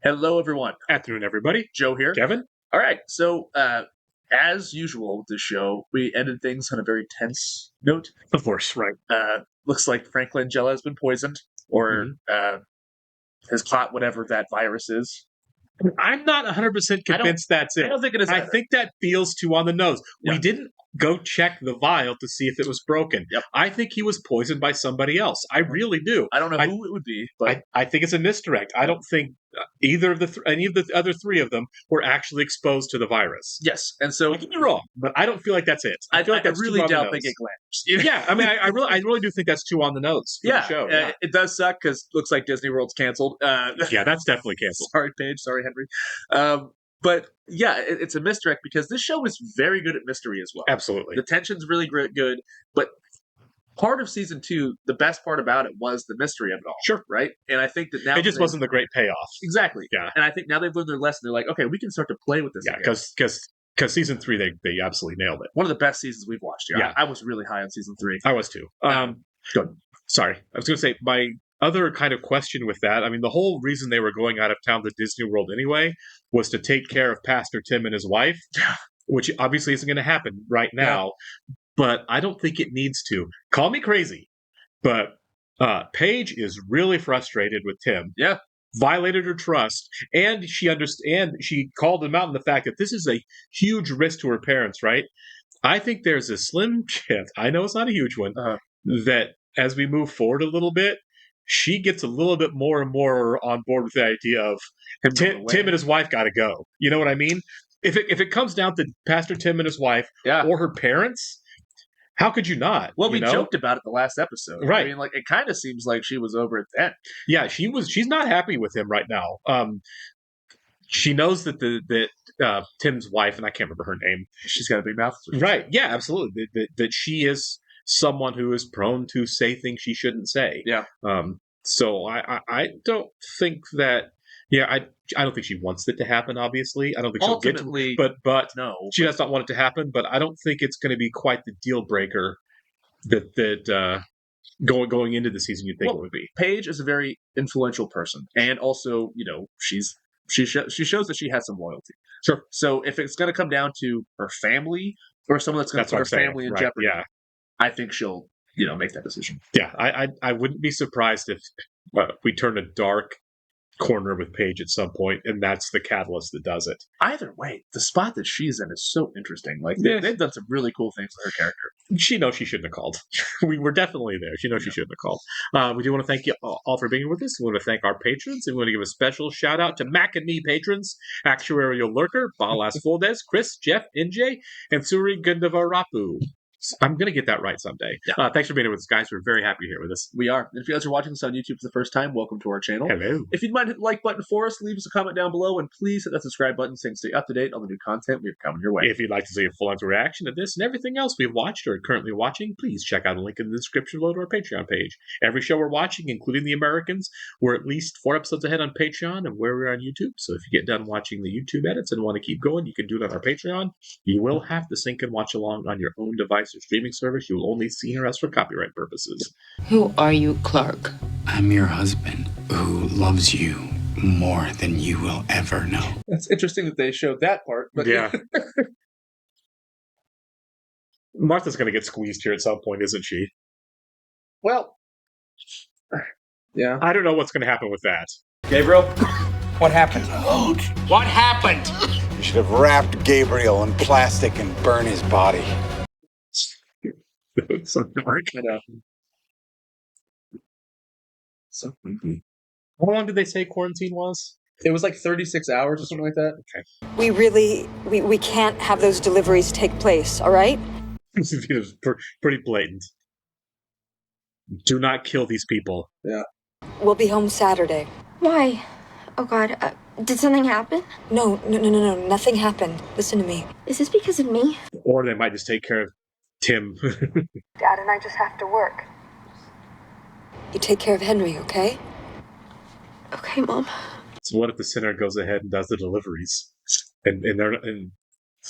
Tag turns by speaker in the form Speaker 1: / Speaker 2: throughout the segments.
Speaker 1: Hello, everyone.
Speaker 2: Afternoon, everybody.
Speaker 1: Joe here.
Speaker 2: Kevin?
Speaker 1: All right. So, as usual with this show, we ended things on a very tense note.
Speaker 2: Of course, right.
Speaker 1: Looks like Frank Langella has been poisoned, or
Speaker 2: Mm-hmm.
Speaker 1: has caught whatever that virus is.
Speaker 2: I'm not 100% convinced that's it.
Speaker 1: I don't think it is.
Speaker 2: I
Speaker 1: either.
Speaker 2: think that feels too on the nose.
Speaker 1: Yeah.
Speaker 2: We didn't go check the vial to see if it was broken.
Speaker 1: Yep.
Speaker 2: I think he was poisoned by somebody else. I really do.
Speaker 1: I don't know who it would be, but
Speaker 2: I think it's a misdirect. I don't think either of any of the other three of them were actually exposed to the virus.
Speaker 1: yes. And so,
Speaker 2: Don't get me wrong, but I don't feel like that's it.
Speaker 1: I
Speaker 2: feel like that's
Speaker 1: really
Speaker 2: too on
Speaker 1: doubt
Speaker 2: the
Speaker 1: they
Speaker 2: nose.
Speaker 1: get glamorous.
Speaker 2: Yeah, I mean, I really do think that's too on the nose for the show. Yeah.
Speaker 1: It does suck because looks like Disney World's canceled.
Speaker 2: Yeah, that's definitely canceled.
Speaker 1: Sorry, Paige. Sorry, Henry. But yeah, it's a misdirect because this show is very good at mystery as well.
Speaker 2: Absolutely.
Speaker 1: The tension's really good, but part of season 2, the best part about it was the mystery of it all.
Speaker 2: Sure.
Speaker 1: Right? And I think that now
Speaker 2: it just wasn't the great payoff.
Speaker 1: Exactly.
Speaker 2: Yeah.
Speaker 1: And I think now they've learned their lesson. They're like, okay, we can start to play with this.
Speaker 2: Yeah, because season 3 they absolutely nailed it.
Speaker 1: One of the best seasons we've watched.
Speaker 2: Yeah.
Speaker 1: I was really high on season 3.
Speaker 2: I was too.
Speaker 1: Good.
Speaker 2: Sorry, I was going to say my other kind of question with that. I mean, the whole reason they were going out of town to Disney World anyway was to take care of Pastor Tim and his wife, which obviously isn't going to happen right now. Yeah. But I don't think it needs to. Call me crazy, but Paige is really frustrated with Tim.
Speaker 1: Yeah.
Speaker 2: Violated her trust, and she called him out on the fact that this is a huge risk to her parents, right? I think there's a slim chance, I know it's not a huge one, that as we move forward a little bit, she gets a little bit more and more on board with the idea of Tim and his wife got to go. You know what I mean? If it comes down to Pastor Tim and his wife or her parents, how could you not?
Speaker 1: Well, we joked about it the last episode.
Speaker 2: Right.
Speaker 1: I mean, like, it kind of seems like she was over it then.
Speaker 2: Yeah, she's not happy with him right now. She knows that Tim's wife, and I can't remember her name.
Speaker 1: She's got a big mouth.
Speaker 2: Right. Yeah, absolutely. That she is someone who is prone to say things she shouldn't say.
Speaker 1: Yeah.
Speaker 2: So I don't think that. Yeah, I don't think she wants it to happen. Obviously, I don't think she'll get to. But no, she does not want it to happen. But I don't think it's going to be quite the deal breaker that going into the season you'd think it would be.
Speaker 1: Paige is a very influential person, and also she shows that she has some loyalty.
Speaker 2: Sure.
Speaker 1: So if it's going to come down to her family or someone that's going to put her family in jeopardy, I think she'll make that decision.
Speaker 2: Yeah, I wouldn't be surprised if we turn a dark corner with Paige at some point, and that's the catalyst that does it.
Speaker 1: Either way, the spot that she's in is so interesting. Like they've done some really cool things with her character.
Speaker 2: She knows she shouldn't have called. We were definitely there. She knows she shouldn't have called. We do want to thank you all for being with us. We want to thank our patrons, and we want to give a special shout out to Mac and Me patrons: Actuarial Lurker, Balas Foldes, Chris, Jeff, NJ, and Suri Gundavarapu. I'm going to get that right someday. Yeah. Thanks for being here with us, guys. We're very happy you're here with us.
Speaker 1: We are. And if you guys are watching this on YouTube for the first time, welcome to our channel.
Speaker 2: Hello.
Speaker 1: If you'd mind hitting the like button for us, leave us a comment down below, and please hit that subscribe button so you can stay up to date on the new content we have coming your way.
Speaker 2: If you'd like to see a full-on reaction to this and everything else we've watched or are currently watching, please check out the link in the description below to our Patreon page. Every show we're watching, including The Americans, we're at least 4 episodes ahead on Patreon and where we're on YouTube. So if you get done watching the YouTube edits and want to keep going, you can do it on our Patreon. You will have to sync and watch along on your own device or streaming service. You will only see us for copyright purposes.
Speaker 3: Who are you, Clark?
Speaker 4: I'm your husband who loves you more than you will ever know.
Speaker 1: It's interesting that they showed that part. But
Speaker 2: yeah. Martha's going to get squeezed here at some point, isn't she?
Speaker 1: Well, yeah.
Speaker 2: I don't know what's going to happen with that.
Speaker 5: Gabriel, what happened?
Speaker 4: What happened? You should have wrapped Gabriel in plastic and burned his body.
Speaker 2: So dark. So creepy. How long did they say quarantine was?
Speaker 1: It was like 36 hours or something like that.
Speaker 2: Okay.
Speaker 6: We can't have those deliveries take place, all right?
Speaker 2: It was pretty blatant. Do not kill these people.
Speaker 1: Yeah.
Speaker 6: We'll be home Saturday.
Speaker 7: Why? Oh, God. Did something happen?
Speaker 6: No. Nothing happened. Listen to me.
Speaker 7: Is this because of me?
Speaker 2: Or they might just take care of Tim.
Speaker 6: Dad and I just have to work. You take care of Henry, okay?
Speaker 7: Okay, Mom.
Speaker 2: So what if the sinner goes ahead and does the deliveries, and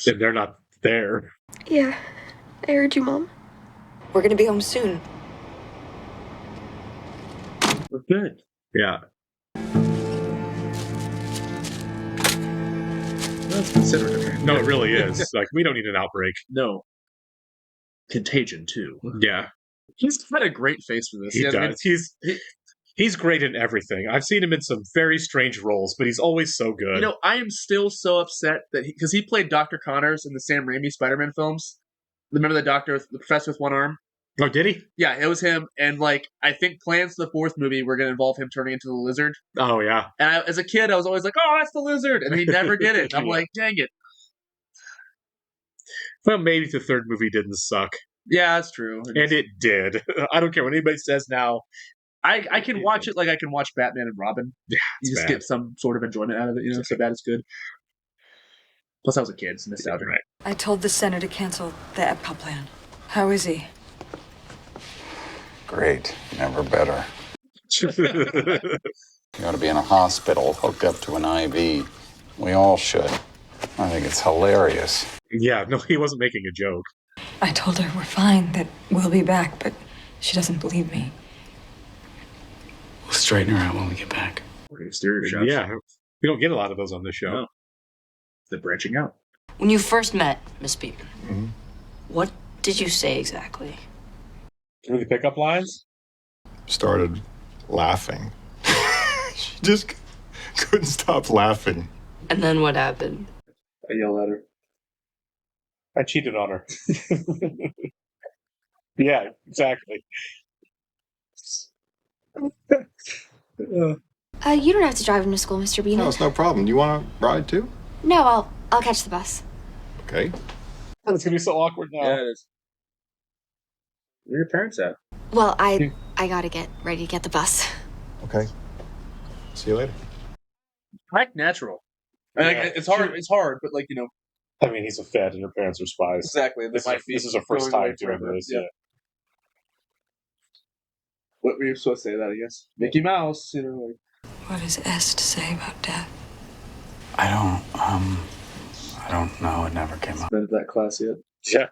Speaker 2: they're not there?
Speaker 7: Yeah, I heard you, Mom.
Speaker 6: We're gonna be home soon.
Speaker 2: We're good. Yeah.
Speaker 1: That's considerate.
Speaker 2: No, it really is. Like, we don't need an outbreak.
Speaker 1: No. Contagion, too.
Speaker 2: Yeah.
Speaker 1: He's got a great face for this.
Speaker 2: He does. He's great in everything. I've seen him in some very strange roles, but he's always so good.
Speaker 1: You know, I am still so upset that because he played Dr. Connors in the Sam Raimi Spider-Man films. Remember the doctor, the professor with one arm?
Speaker 2: Oh, did he?
Speaker 1: Yeah, it was him. And, like, I think plans for the fourth movie were going to involve him turning into the lizard.
Speaker 2: Oh, yeah.
Speaker 1: And as a kid, I was always like, oh, that's the lizard. And he never did it. I'm like, dang it.
Speaker 2: Well, maybe the third movie didn't suck.
Speaker 1: Yeah, that's true.
Speaker 2: And it did. I don't care what anybody says now.
Speaker 1: I can watch it like I can watch Batman and Robin.
Speaker 2: Yeah,
Speaker 1: you just get some sort of enjoyment out of it. You know, so bad it's good. Plus, I was a kid. It's nostalgic.
Speaker 6: Right. I told the center to cancel the EPCA plan. How is he?
Speaker 4: Great. Never better. You ought to be in a hospital hooked up to an IV. We all should. I think it's hilarious.
Speaker 2: Yeah, no, he wasn't making a joke.
Speaker 6: I told her we're fine, that we'll be back, but she doesn't believe me.
Speaker 5: We'll straighten her out when we get back.
Speaker 1: Exterior shots.
Speaker 2: Yeah, we don't get a lot of those on this show.
Speaker 1: No. They're branching out.
Speaker 3: When you first met Miss Beaton, what did you say exactly?
Speaker 2: Can we pick up lines?
Speaker 8: Started laughing. She just couldn't stop laughing.
Speaker 3: And then what happened?
Speaker 1: I yelled at her.
Speaker 2: I cheated on her. Yeah, exactly.
Speaker 7: You don't have to drive him to school, Mr. Beaton.
Speaker 8: No, it's no problem. Do you want to ride too?
Speaker 7: No, I'll catch the bus.
Speaker 8: Okay.
Speaker 2: Oh, it's gonna be so awkward now.
Speaker 1: Yeah, it is. Where are your parents at?
Speaker 7: Well, I gotta get ready to get the bus.
Speaker 8: Okay. See you later.
Speaker 1: Act natural. I mean, it's hard. It's hard, but like you know.
Speaker 2: I mean, he's a Fed, and her parents are spies.
Speaker 1: Exactly.
Speaker 2: This is her first time doing this. Yeah.
Speaker 1: What were you supposed to say that? I guess Mickey Mouse. You know. Like...
Speaker 6: What does Est say about death?
Speaker 5: I don't know. It never came up.
Speaker 1: Been to that class yet?
Speaker 2: Yeah.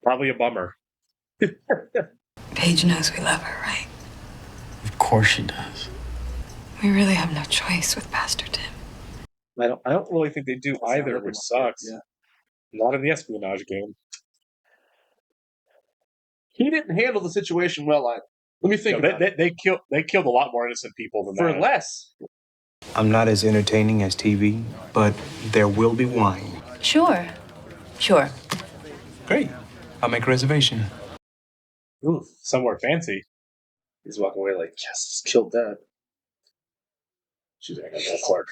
Speaker 2: Probably a bummer.
Speaker 6: Paige knows we love her, right?
Speaker 5: Of course she does.
Speaker 6: We really have no choice with Pastor Tim.
Speaker 2: I don't really think they do either, which sucks.
Speaker 1: Yeah.
Speaker 2: Not in the espionage game.
Speaker 1: He didn't handle the situation well. Let me think.
Speaker 2: They killed a lot more innocent people than
Speaker 1: for
Speaker 2: that.
Speaker 1: less.
Speaker 9: I'm not as entertaining as TV, but there will be wine.
Speaker 3: Sure.
Speaker 9: Great. I'll make a reservation.
Speaker 2: Ooh, somewhere fancy.
Speaker 1: He's walking away like, yes, killed that. She's like, I got Clark.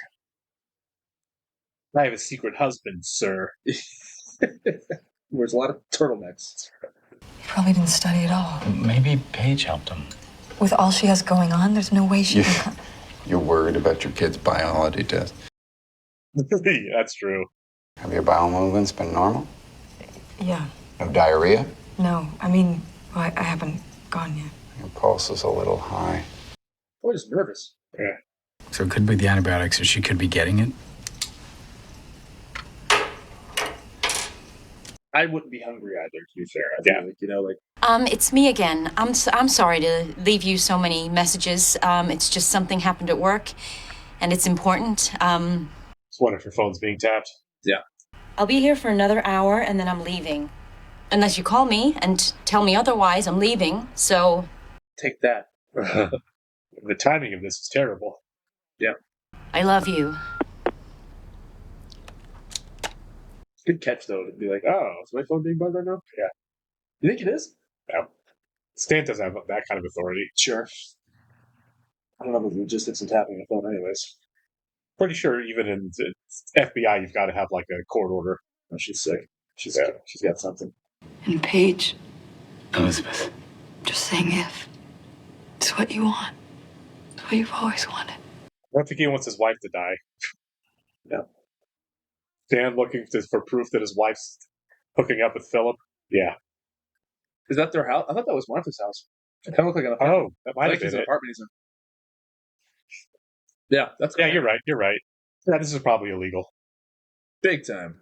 Speaker 2: I have a secret husband, sir.
Speaker 1: Wears a lot of turtlenecks.
Speaker 6: He probably didn't study at all.
Speaker 5: Maybe Paige helped him.
Speaker 6: With all she has going on, there's no way she can...
Speaker 4: You're worried about your kid's biology test.
Speaker 2: That's true.
Speaker 4: Have your bowel movements been normal?
Speaker 6: Yeah.
Speaker 4: No diarrhea?
Speaker 6: No, I mean, I haven't gone yet.
Speaker 4: Your pulse is a little high.
Speaker 1: I'm just nervous.
Speaker 2: Yeah.
Speaker 5: So it could be the antibiotics, or she could be getting it.
Speaker 1: I wouldn't be hungry either, to be fair.
Speaker 3: It's me again. I'm sorry to leave you so many messages. It's just something happened at work, and it's important.
Speaker 2: It's one if your phone's being tapped.
Speaker 1: Yeah.
Speaker 3: I'll be here for another hour, and then I'm leaving. Unless you call me and tell me otherwise, I'm leaving, so...
Speaker 1: Take that.
Speaker 2: The timing of this is terrible.
Speaker 1: Yeah.
Speaker 3: I love you.
Speaker 1: Good catch, though, to be like, oh, is my phone being bugged right now?
Speaker 2: Yeah.
Speaker 1: You think it is?
Speaker 2: Yeah. Stan doesn't have that kind of authority.
Speaker 1: Sure. I don't know the logistics of tapping a phone anyways.
Speaker 2: Pretty sure even in the FBI, you've got to have like a court order.
Speaker 1: Oh, she's sick. She's got something.
Speaker 6: And Paige,
Speaker 5: Elizabeth.
Speaker 6: just saying if. It's what you want. It's what you've always wanted.
Speaker 2: I don't think he wants his wife to die.
Speaker 1: No.
Speaker 2: Dan looking for proof that his wife's hooking up with Philip. Yeah.
Speaker 1: Is that their house? I thought that was Martha's house. It kind of looked like an apartment.
Speaker 2: Oh, that might have been
Speaker 1: an apartment he's in. Yeah, that's
Speaker 2: cool. Yeah, you're right. Yeah, this is probably illegal.
Speaker 1: Big time.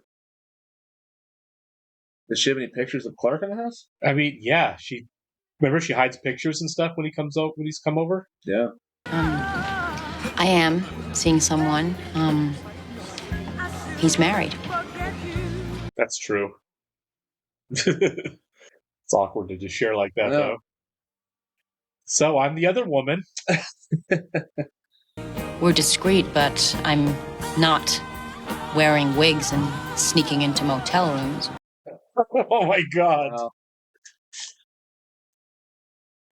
Speaker 1: Does she have any pictures of Clark in the house?
Speaker 2: I mean, yeah. Remember she hides pictures and stuff when he's come over?
Speaker 1: Yeah.
Speaker 3: I am seeing someone. He's married.
Speaker 2: That's true. It's awkward to just share like that, though. So I'm the other woman.
Speaker 3: We're discreet, but I'm not wearing wigs and sneaking into motel rooms.
Speaker 2: Oh my god. Wow.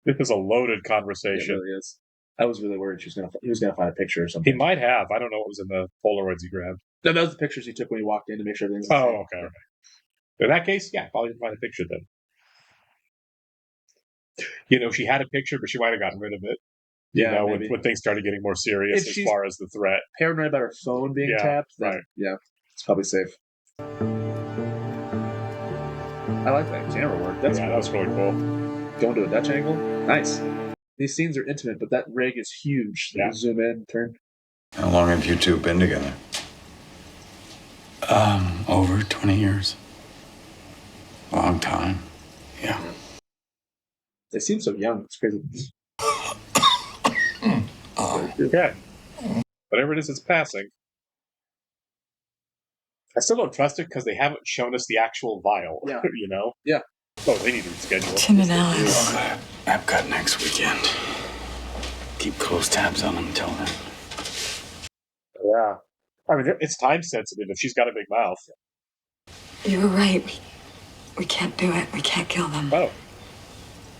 Speaker 2: This is a loaded conversation.
Speaker 1: It really is. I was really worried he was gonna find a picture or something.
Speaker 2: He might have. I don't know what was in the Polaroids he grabbed.
Speaker 1: No, those are the pictures he took when he walked in to make sure everything's
Speaker 2: okay. In that case, yeah, probably didn't find a picture then. She had a picture, but she might have gotten rid of it. When things started getting more serious as far as the threat.
Speaker 1: Paranoid about her phone being tapped, then, right? Yeah, it's probably safe. I like that camera work. That was really cool. Going to a Dutch angle, nice. These scenes are intimate, but that rig is huge. So zoom in, turn.
Speaker 4: How long have you two been together?
Speaker 5: Over 20 years.
Speaker 4: Long time.
Speaker 5: Yeah.
Speaker 1: They seem so young. It's crazy.
Speaker 2: Okay. Whatever it is, it's passing. I still don't trust it because they haven't shown us the actual vial.
Speaker 1: Yeah.
Speaker 2: Yeah. Oh, they need to reschedule.
Speaker 7: Tim and Alice.
Speaker 5: Epcot next weekend. Keep close tabs on them until then.
Speaker 2: Yeah. I mean, it's time sensitive if she's got a big mouth.
Speaker 6: You were right. We can't do it. We can't kill them.
Speaker 2: Oh.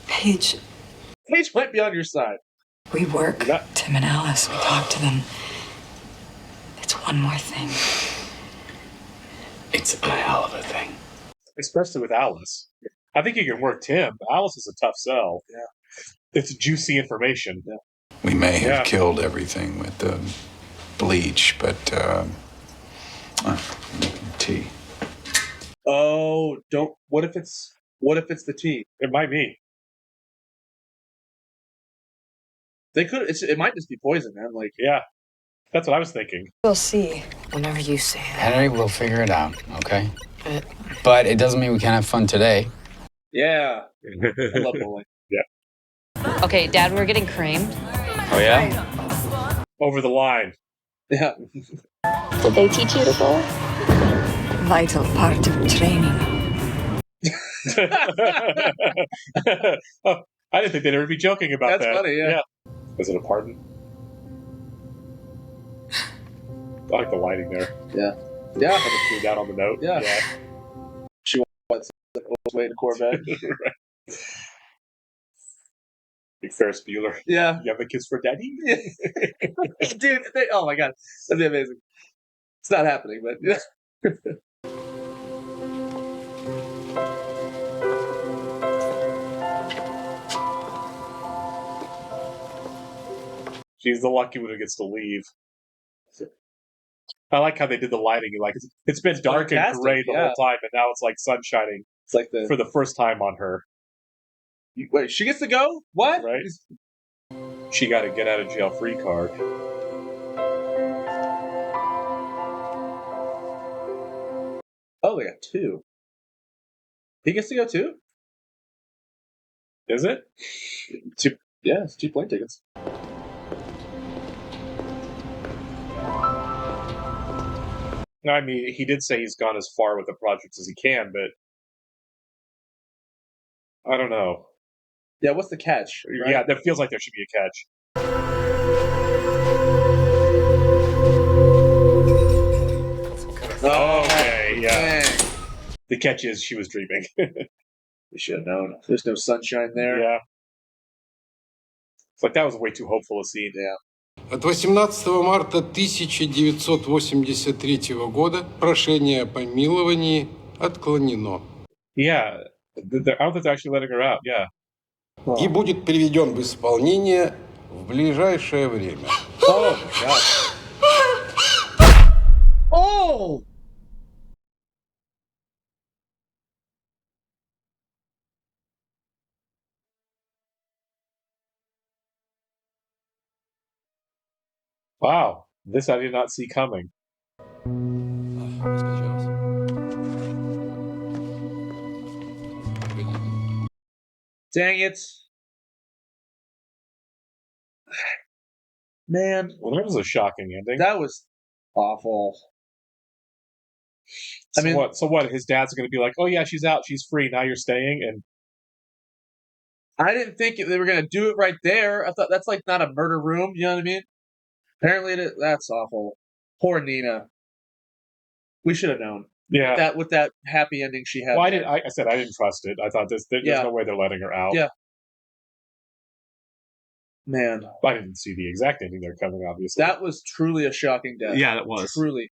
Speaker 6: Paige
Speaker 1: might be on your side.
Speaker 6: We work.
Speaker 7: Tim and Alice, we talk to them. It's one more thing.
Speaker 5: It's a hell of a thing.
Speaker 2: Especially with Alice. I think you can work Tim. Alice is a tough sell.
Speaker 1: Yeah.
Speaker 2: It's juicy information.
Speaker 1: Yeah.
Speaker 4: We may have killed everything with the bleach, but tea.
Speaker 1: Oh, don't. What if it's the tea?
Speaker 2: It might be.
Speaker 1: They could. It might just be poison, man. Like,
Speaker 2: yeah, that's what I was thinking.
Speaker 7: We'll see. Whenever you say that.
Speaker 5: Henry, we'll figure it out, okay? But it doesn't mean we can't have fun today.
Speaker 1: Yeah. I love bowling.
Speaker 2: Yeah.
Speaker 3: Okay, Dad, we're getting creamed.
Speaker 5: Oh, yeah?
Speaker 2: Over the line.
Speaker 1: Yeah.
Speaker 7: Did they teach you to bowl?
Speaker 6: Vital part of training.
Speaker 2: Oh, I didn't think they'd ever be joking about that.
Speaker 1: That's funny, yeah.
Speaker 2: Is it a pardon? I like the lighting there.
Speaker 1: Yeah. Yeah.
Speaker 2: Threw down on the note.
Speaker 1: Yeah. She wants the old way in a Corvette.
Speaker 2: Right. Big Ferris Bueller.
Speaker 1: Yeah.
Speaker 2: You have a kiss for daddy?
Speaker 1: Dude, oh my god. That'd be amazing. It's not happening, but yeah.
Speaker 2: She's the lucky one who gets to leave. I like how they did the lighting. Like it's been dark and gray the whole time, and now it's like sun shining.
Speaker 1: It's like
Speaker 2: for the first time on her.
Speaker 1: Wait, she gets to go? What?
Speaker 2: Right? She got a get out of jail free card.
Speaker 1: Oh, they got two. He gets to go too?
Speaker 2: Is it?
Speaker 1: Yeah, it's 2 plane tickets.
Speaker 2: I mean, he did say he's gone as far with the project as he can, but I don't know.
Speaker 1: Yeah, what's the catch?
Speaker 2: Right? Yeah, that feels like there should be a catch.
Speaker 1: Oh,
Speaker 2: okay, yeah.
Speaker 1: Dang.
Speaker 2: The catch is she was dreaming.
Speaker 1: We should have known. There's no sunshine there.
Speaker 2: Yeah. It's like that was way too hopeful a scene.
Speaker 1: Yeah.
Speaker 10: От 18 марта 1983 года прошение о помиловании отклонено.
Speaker 2: Yeah, I don't think they're actually letting her out. Yeah.
Speaker 10: И будет приведен в исполнение в ближайшее время.
Speaker 1: Oh my god. Oh!
Speaker 2: Wow, this I did not see coming.
Speaker 1: Dang it. Man.
Speaker 2: Well, that was a shocking ending.
Speaker 1: That was awful.
Speaker 2: So what? His dad's going to be like, "Oh yeah, she's out. She's free. Now you're staying." And
Speaker 1: I didn't think they were going to do it right there. I thought that's like not a murder room. You know what I mean? Apparently, that's awful. Poor Nina. We should have known.
Speaker 2: Yeah,
Speaker 1: with that happy ending she had.
Speaker 2: Well, I didn't. I said I didn't trust it. I thought there's no way they're letting her out.
Speaker 1: Yeah. Man,
Speaker 2: I didn't see the exact ending they're coming. Obviously,
Speaker 1: that was truly a shocking death.
Speaker 2: Yeah, it was
Speaker 1: truly.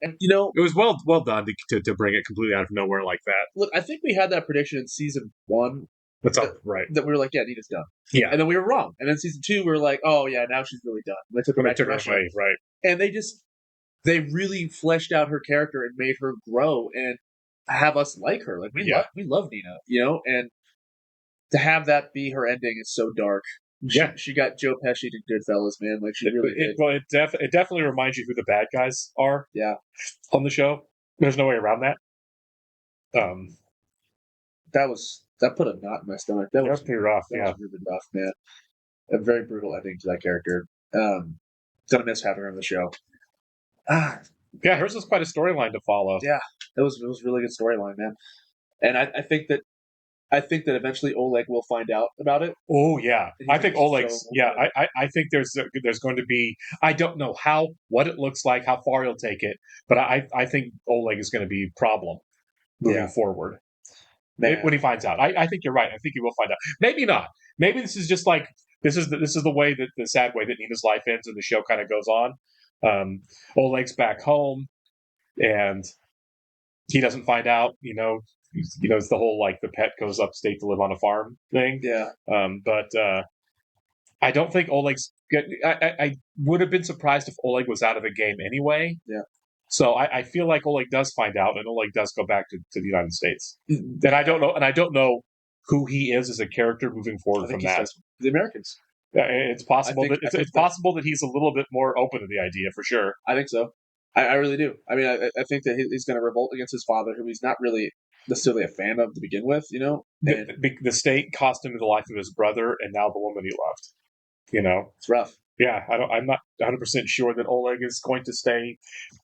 Speaker 1: And
Speaker 2: it was well done to bring it completely out of nowhere like that.
Speaker 1: Look, I think we had that prediction in season 1.
Speaker 2: That's up, right?
Speaker 1: That we were like, yeah, Nina's done.
Speaker 2: Yeah,
Speaker 1: and then we were wrong. And then season 2, we were like, oh yeah, now she's really done. They took her back to Russia,
Speaker 2: right?
Speaker 1: And they really fleshed out her character and made her grow and have us like her. Like we love Nina, and to have that be her ending is so dark. She got Joe Pesci to Goodfellas, man. Like she really did.
Speaker 2: Well, it definitely reminds you who the bad guys are.
Speaker 1: Yeah,
Speaker 2: on the show. There's no way around that.
Speaker 1: That put a knot in my stomach. That was
Speaker 2: pretty rough.
Speaker 1: That was really rough, man. A very brutal ending to that character. Gonna miss having her on the show.
Speaker 2: Yeah, hers was quite a storyline to follow.
Speaker 1: Yeah, it was a really good storyline, man. And I think that eventually Oleg will find out about it.
Speaker 2: Oh yeah, I think Oleg's. I think there's going to be. I don't know what it looks like, how far he'll take it, but I think Oleg is going to be a problem moving forward. When he finds out, I think you're right. I think he will find out. Maybe not. Maybe this is just like this is the way that the sad way that Nina's life ends, and the show kind of goes on. Oleg's back home, and he doesn't find out. It's the whole like the pet goes upstate to live on a farm thing.
Speaker 1: Yeah.
Speaker 2: But I don't think Oleg's good. I would have been surprised if Oleg was out of the game anyway.
Speaker 1: Yeah.
Speaker 2: So I feel like Oleg does find out, and Oleg does go back to the United States. And I don't know who he is as a character moving forward from that.
Speaker 1: The Americans.
Speaker 2: It's possible it's possible that he's a little bit more open to the idea for sure.
Speaker 1: I think so. I really do. I mean, I think that he's going to revolt against his father, who he's not really necessarily a fan of to begin with.
Speaker 2: The state cost him the life of his brother, and now the woman he loved.
Speaker 1: It's rough.
Speaker 2: Yeah, I'm not 100% sure that Oleg is going to stay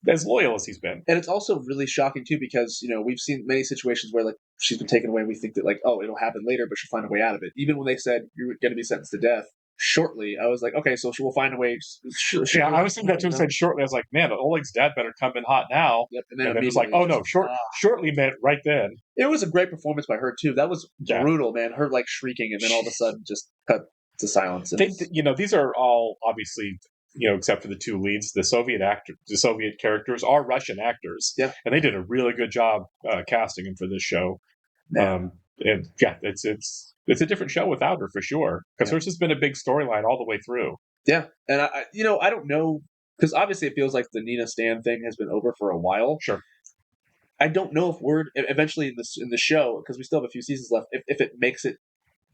Speaker 2: as loyal as he's been.
Speaker 1: And it's also really shocking too, because we've seen many situations where like she's been taken away, and we think that like, oh, it'll happen later, but she'll find a way out of it. Even when they said you're going to be sentenced to death shortly, I was like, okay, so she will find a way.
Speaker 2: I was thinking that too. Said shortly. I was like, man, Oleg's dad better come in hot now.
Speaker 1: Yep.
Speaker 2: And then it was like, oh no, shortly meant right then.
Speaker 1: It was a great performance by her too. That was brutal, man. Her like shrieking, and then all of a sudden just cut to silence.
Speaker 2: These are all obviously, except for the two leads, the Soviet characters are Russian actors.
Speaker 1: Yeah,
Speaker 2: and they did a really good job casting them for this show. It's a different show without her for sure, because hers has been a big storyline all the way through.
Speaker 1: Yeah, and I don't know, because obviously it feels like the Nina Stan thing has been over for a while.
Speaker 2: Sure.
Speaker 1: I don't know if word eventually in the show, because we still have a few seasons left, if it makes it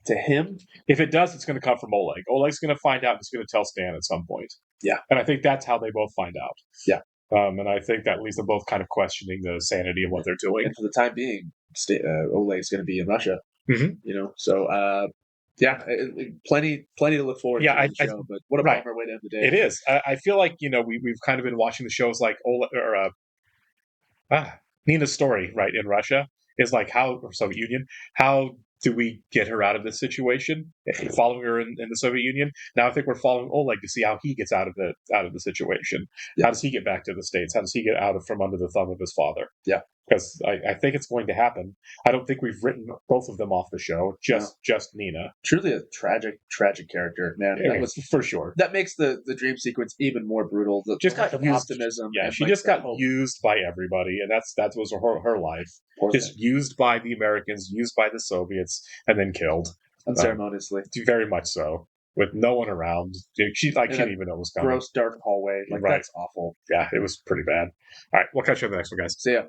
Speaker 1: to him.
Speaker 2: If it does, it's going to come from Oleg. Oleg's going to find out, and he's going to tell Stan at some point.
Speaker 1: Yeah,
Speaker 2: and I think that's how they both find out.
Speaker 1: Yeah.
Speaker 2: And I think that leaves them both kind of questioning the sanity of what they're doing.
Speaker 1: And for the time being, Oleg's going to be in Russia.
Speaker 2: Mm-hmm.
Speaker 1: So plenty to look forward to in the show, but what a bummer way to end the day.
Speaker 2: It is. I feel like we've kind of been watching the shows like Nina's story, right, in Russia is like Soviet Union. How do we get her out of this situation? Following her in the Soviet Union. Now I think we're following Oleg to see how he gets out of the situation. Yeah. How does he get back to the States? How does he get out from under the thumb of his father?
Speaker 1: Yeah.
Speaker 2: Because I think it's going to happen. I don't think we've written both of them off the show. Just Nina.
Speaker 1: Truly a tragic character, man.
Speaker 2: That was for sure.
Speaker 1: That makes the dream sequence even more brutal. The optimism.
Speaker 2: Yeah, she just got used by everybody, and that was her life. Just used by the Americans, used by the Soviets, and then killed
Speaker 1: unceremoniously.
Speaker 2: Very much so. With no one around. She didn't even know it was coming.
Speaker 1: Gross, dark hallway. That's awful.
Speaker 2: Yeah, it was pretty bad. All right, we'll catch you on the next one, guys.
Speaker 1: See ya.